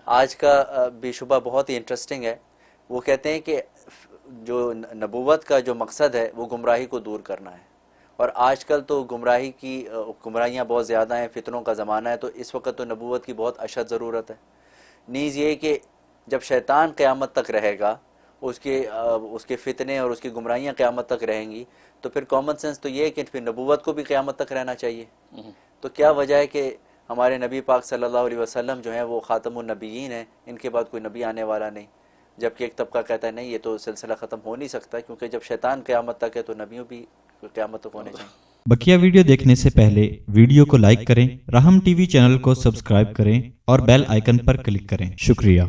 آج کا بے شبہ بہت ہی انٹرسٹنگ ہے. وہ کہتے ہیں کہ جو نبوت کا جو مقصد ہے وہ گمراہی کو دور کرنا ہے، اور آج کل تو گمراہیاں بہت زیادہ ہیں، فتنوں کا زمانہ ہے، تو اس وقت تو نبوت کی بہت اشد ضرورت ہے. نیز یہ کہ جب شیطان قیامت تک رہے گا، اس کے فتنے اور اس کی گمراہیاں قیامت تک رہیں گی، تو پھر کامن سینس تو یہ ہے کہ پھر نبوت کو بھی قیامت تک رہنا چاہیے. تو کیا وجہ ہے کہ ہمارے نبی پاک صلی اللہ علیہ وسلم جو ہیں وہ خاتم النبیین ہیں، ان کے بعد کوئی نبی آنے والا نہیں، جبکہ ایک طبقہ کہتا ہے نہیں، یہ تو سلسلہ ختم ہو نہیں سکتا، کیونکہ جب شیطان قیامت تک ہے تو نبیوں بھی قیامت تک ہونے چاہیے. بقیہ ویڈیو دیکھنے سے پہلے ویڈیو کو لائک کریں، راہم ٹی وی چینل کو سبسکرائب کریں اور بیل آئیکن پر کلک کریں. شکریہ.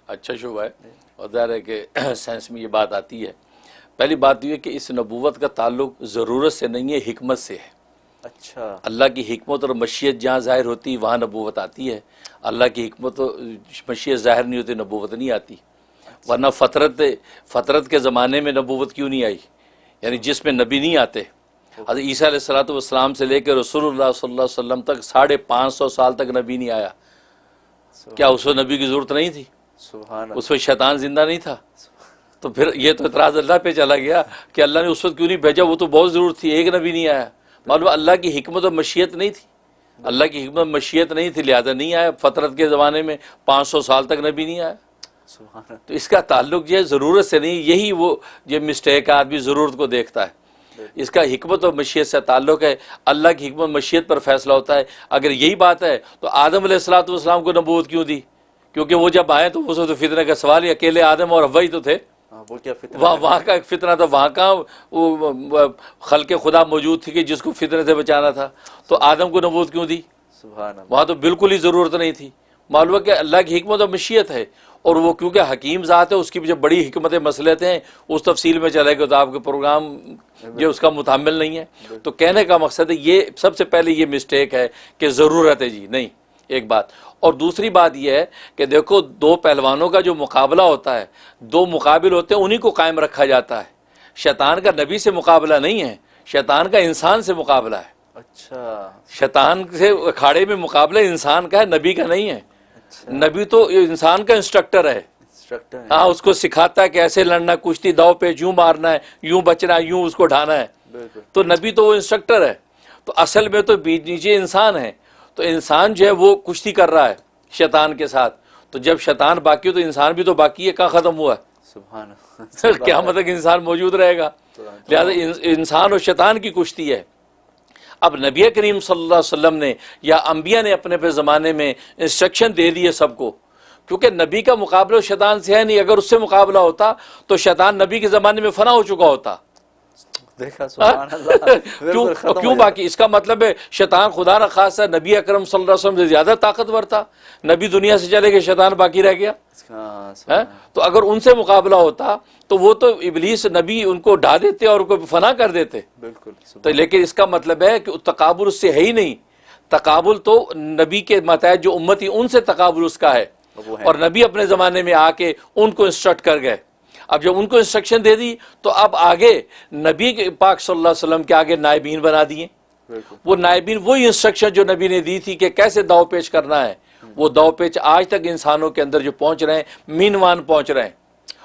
اچھا شعبہ ہے، اور ظاہر ہے کہ سائنس میں یہ بات آتی ہے. پہلی بات یہ ہے کہ اس نبوت کا تعلق ضرورت سے نہیں ہے، حکمت سے ہے. اچھا، اللہ کی حکمت اور مشیت جہاں ظاہر ہوتی ہے وہاں نبوت آتی ہے. اللہ کی حکمت و مشیت ظاہر نہیں ہوتی نبوت نہیں آتی. ورنہ فطرت کے زمانے میں نبوت کیوں نہیں آئی؟ یعنی جس میں نبی نہیں آتے. حضرت عیسیٰ علیہ السلام سے لے کے رسول اللہ صلی اللہ علیہ وسلم تک 550 سال تک نبی نہیں آیا. کیا اس وقت نبی کی ضرورت نہیں تھی؟ سبحان اللہ. اس وقت شیطان زندہ نہیں تھا؟ تو پھر یہ تو اعتراض اللہ پہ چلا گیا کہ اللہ نے اس وقت کیوں نہیں بھیجا، وہ تو بہت ضرورت تھی، ایک نبی نہیں آیا. معلوم اللہ کی حکمت و مشیت نہیں تھی، اللہ کی حکمت مشیت نہیں تھی، لہذا نہیں آیا. فطرت کے زمانے میں 500 سال تک نبی نہیں آیا. سبحان اللہ. تو اس کا تعلق جو ہے ضرورت سے نہیں، یہی وہ جو مسٹیک ہے، آدمی ضرورت کو دیکھتا ہے. اس کا حکمت و مشیت سے تعلق ہے، اللہ کی حکمت مشیت پر فیصلہ ہوتا ہے. اگر یہی بات ہے تو آدم علیہ السلام کو نبوت کیوں دی؟ کیونکہ وہ جب آئے تو اس وقت فتنہ کا سوال ہی اکیلے آدم اور حوا ہی تو تھے. وہ کیا فتنہ وہاں کا ایک فتنہ تھا، وہاں کا خلق خدا موجود تھی کہ جس کو فتنے سے بچانا تھا. تو آدم کو نبوت کیوں دی؟ سبحان اللہ. وہاں تو بالکل ہی ضرورت نہیں تھی. معلوم ہے کہ اللہ کی حکمت و مشیت ہے، اور وہ کیونکہ حکیم ذات ہے، اس کی جو بڑی حکمت مصلحت ہیں اس تفصیل میں چلے گا تو آپ کے پروگرام جو اس کا متحمل نہیں ہے. تو کہنے کا مقصد ہے یہ سب سے پہلے یہ مسٹیک ہے کہ ضرورت ہے جی نہیں، ایک بات. اور دوسری بات یہ ہے کہ دیکھو دو پہلوانوں کا جو مقابلہ ہوتا ہے، دو مقابل ہوتے ہیں، انہی کو قائم رکھا جاتا ہے. شیطان کا نبی سے مقابلہ نہیں ہے، شیطان کا انسان سے مقابلہ ہے. اچھا، شیطان سے اکھاڑے میں مقابلہ انسان کا ہے، نبی کا نہیں ہے. نبی تو انسان کا انسٹرکٹر ہے. انسٹرکٹر ہے. ہاں، اس کو سکھاتا ہے کہ ایسے لڑنا، کشتی داؤ پہ یوں مارنا ہے، یوں بچنا ہے، یوں اس کو ڈھانا ہے. بالکل. تو نبی تو وہ انسٹرکٹر ہے. تو اصل میں تو بیچ نیچے انسان ہے. تو انسان جو ہے وہ کشتی کر رہا ہے شیطان کے ساتھ. تو جب شیطان باقی ہو تو انسان بھی تو باقی ہے. کہاں ختم ہوا ہے؟ سبحان اللہ. کیا مطلب انسان موجود رہے گا؟ لہٰذا انسان اور شیطان کی کشتی ہے. اب نبی کریم صلی اللہ علیہ وسلم نے یا انبیاء نے اپنے پہ زمانے میں انسٹرکشن دے دیے سب کو، کیونکہ نبی کا مقابلہ شیطان سے ہے نہیں. اگر اس سے مقابلہ ہوتا تو شیطان نبی کے زمانے میں فنا ہو چکا ہوتا. دیکھا، سبحان اللہ. کیوں باقی؟ اس کا مطلب ہے شیطان خدا نہ خاصا نبی اکرم صلی اللہ علیہ وسلم سے زیادہ طاقتور تھا. نبی دنیا سے چلے گئے، شیطان باقی رہ گیا. تو اگر ان سے مقابلہ ہوتا تو وہ تو ابلیس نبی ان کو ڈھا دیتے اور ان کو فنا کر دیتے. بالکل. تو لیکن اس کا مطلب ہے کہ تقابل اس سے ہے ہی نہیں. تقابل تو نبی کے متحد جو امتی ان سے تقابل اس کا ہے، اور نبی اپنے زمانے میں آ کے ان کو انسٹرکٹ کر گئے. اب جب ان کو انسٹرکشن دے دی تو اب آگے نبی کے پاک صلی اللہ علیہ وسلم کے آگے نائبین بنا دیے. وہ نائبین وہی انسٹرکشن جو نبی نے دی تھی کہ کیسے داؤ پیچ کرنا ہے، وہ داؤ پیچ آج تک انسانوں کے اندر جو پہنچ رہے ہیں، مینوان پہنچ رہے ہیں.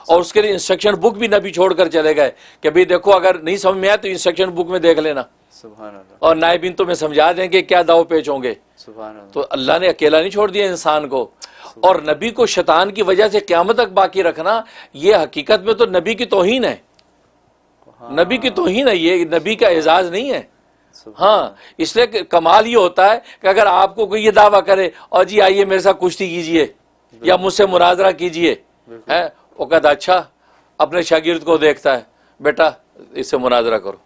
اور اس کے لیے انسٹرکشن بک بھی نبی چھوڑ کر چلے گئے کہ بھئی دیکھو اگر نہیں سمجھ میں آیا تو انسٹرکشن بک میں دیکھ لینا. سبحان اللہ. اور نائبین تمہیں سمجھا دیں گے کیا داؤ پیچ ہوں گے. سبحان اللہ. تو اللہ نے اکیلا نہیں چھوڑ دیا انسان کو. اور نبی کو شیطان کی وجہ سے قیامت تک باقی رکھنا، یہ حقیقت میں تو نبی کی توہین ہے. نبی کی توہین ہے، یہ نبی کا اعزاز نہیں ہے. ہاں، اس لیے کہ کمال یہ ہوتا ہے کہ اگر آپ کو کوئی یہ دعویٰ کرے اور جی آئیے میرے ساتھ کشتی کیجئے یا مجھ سے مناظرہ کیجئے، وہ کہتا اچھا، اپنے شاگرد کو دیکھتا ہے، بیٹا اس سے مناظرہ کرو.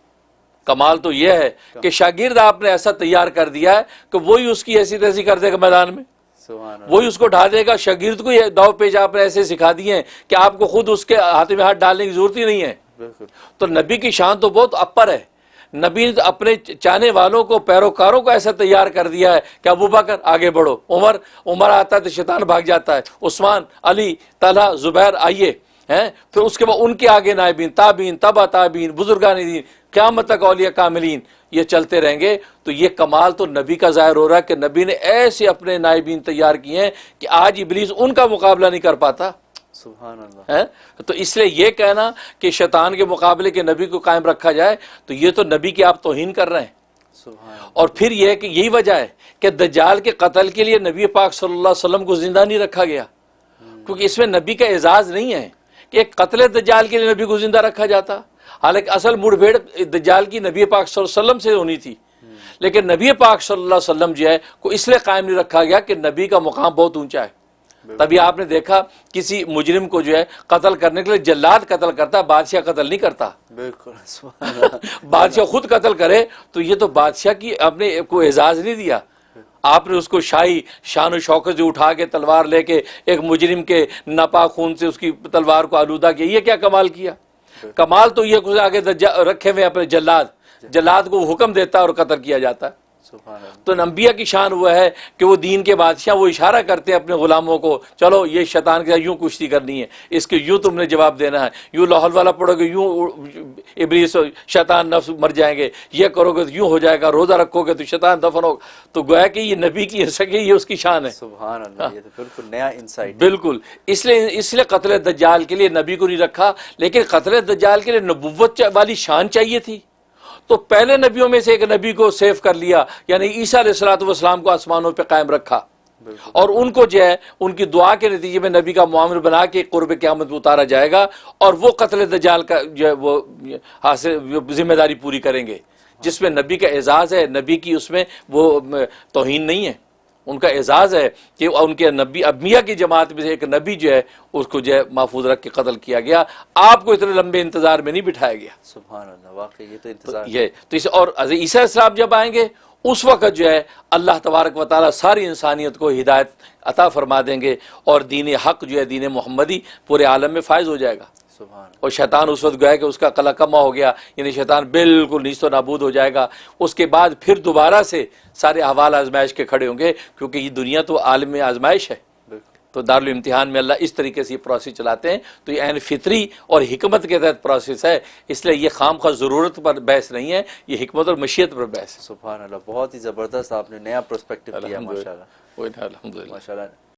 کمال تو یہ ہے کہ شاگرد آپ نے ایسا تیار کر دیا ہے کہ وہی اس کی ایسی تیسی کر دے گا میدان میں، وہی اس کو ڈھا دے گا. شاگرد کو یہ داؤ پیچ آپ نے ایسے سکھا دیے ہیں کہ آپ کو خود اس کے ہاتھ میں ہاتھ ڈالنے کی ضرورت ہی نہیں ہے. تو نبی کی شان تو بہت اپر ہے. نبی نے اپنے چاہنے والوں کو، پیروکاروں کو ایسا تیار کر دیا ہے کہ ابو بکر آگے بڑھو، عمر آتا ہے تو شیطان بھاگ جاتا ہے، عثمان، علی، طلحہ، زبیر آئیے ہیں. پھر اس کے بعد ان کے آگے نائبین، تابعین، تبع تابعین، بزرگان دین، قیامت تک اولیاء کاملین یہ چلتے رہیں گے. تو یہ کمال تو نبی کا ظاہر ہو رہا ہے کہ نبی نے ایسے اپنے نائبین تیار کیے ہیں کہ آج ابلیس ان کا مقابلہ نہیں کر پاتا. سبحان اللہ. تو اس لیے یہ کہنا کہ شیطان کے مقابلے کے نبی کو قائم رکھا جائے تو یہ تو نبی کی آپ توہین کر رہے ہیں. اور پھر یہ ہے کہ یہی وجہ ہے کہ دجال کے قتل کے لیے نبی پاک صلی اللہ علیہ وسلم کو زندہ نہیں رکھا گیا، کیونکہ اس میں نبی کا اعزاز نہیں ہے کہ ایک قتل دجال کے لیے نبی کو زندہ رکھا جاتا. حالانکہ اصل مڑ بھیڑ دجال کی نبی پاک صلی اللہ علیہ وسلم سے ہونی تھی، لیکن نبی پاک صلی اللہ علیہ وسلم جو ہے کو اس لیے قائم نہیں رکھا گیا کہ نبی کا مقام بہت اونچا ہے. تبھی آپ نے دیکھا کسی مجرم کو جو ہے قتل کرنے کے لیے جلاد قتل کرتا ہے، بادشاہ قتل نہیں کرتا. بالکل. بادشاہ خود قتل کرے تو یہ تو بادشاہ کی اپنے کو اعزاز نہیں دیا. آپ نے اس کو شاہی شان و شوکت سے اٹھا کے تلوار لے کے ایک مجرم کے ناپاک خون سے اس کی تلوار کو آلودہ کیا. یہ کیا کمال کیا؟ کمال تو یہ کچھ آگے رکھے ہوئے اپنے جلاد کو حکم دیتا اور قتل کیا جاتا ہے. تو انبیاء کی شان وہ ہے کہ وہ دین کے بادشاہ وہ اشارہ کرتے ہیں اپنے غلاموں کو، چلو یہ شیطان کے ساتھ یوں کشتی کرنی ہے، اس کے یوں تم نے جواب دینا ہے، یوں لاہور والا پڑھو گے یوں ابلیس شیطان نفس مر جائیں گے، یہ کرو گے تو یوں ہو جائے گا، روزہ رکھو گے تو شیطان دفن ہوگا. تو گویا کہ یہ نبی کی سکے یہ اس کی شان ہے. سبحان اللہ. یہ تو بالکل نیا انسائٹ. بالکل. اس لیے قتل دجال کے لیے نبی کو نہیں رکھا، لیکن قتل دجال کے لیے نبوت والی شان چاہیے تھی. تو پہلے نبیوں میں سے ایک نبی کو سیو کر لیا، یعنی عیسیٰ علیہ الصلوۃ والسلام کو آسمانوں پہ قائم رکھا، اور ان کو جو ہے ان کی دعا کے نتیجے میں نبی کا معامل بنا کے قرب قیامت میں اتارا جائے گا، اور وہ قتل دجال کا جو ہے وہ ذمہ داری پوری کریں گے، جس میں نبی کا اعزاز ہے. نبی کی اس میں وہ توہین نہیں ہے، ان کا اعزاز ہے کہ ان کے نبی انبیاء کی جماعت میں سے ایک نبی جو ہے اس کو جو ہے محفوظ رکھ کے قتل کیا گیا. آپ کو اتنے لمبے انتظار میں نہیں بٹھایا گیا. سبحان اللہ. واقعی یہ تو انتظار یہ تو اس اور عیسیٰ علیہ السلام جب آئیں گے اس وقت جو ہے اللہ تبارک و تعالیٰ ساری انسانیت کو ہدایت عطا فرما دیں گے، اور دین حق جو ہے دین محمدی پورے عالم میں فائز ہو جائے گا. اور شیطان اس وقت گویا کہ اس کا قلقمہ ہو گیا، یعنی شیطان بالکل نیست و نابود ہو جائے گا. اس کے بعد پھر دوبارہ سے سارے احوال آزمائش کے کھڑے ہوں گے، کیونکہ یہ دنیا تو عالم آزمائش ہے. تو دارالامتحان میں اللہ اس طریقے سے یہ پروسیس چلاتے ہیں. تو یہ عین فطری اور حکمت کے تحت پروسیس ہے، اس لیے یہ خام خواہ ضرورت پر بحث نہیں ہے، یہ حکمت اور مشیت پر بحث ہے. سبحان اللہ. بہت ہی زبردست آپ نے نیا پرسپیکٹو دیا. ماشاء اللہ. الحمدللہ. ماشاء اللہ.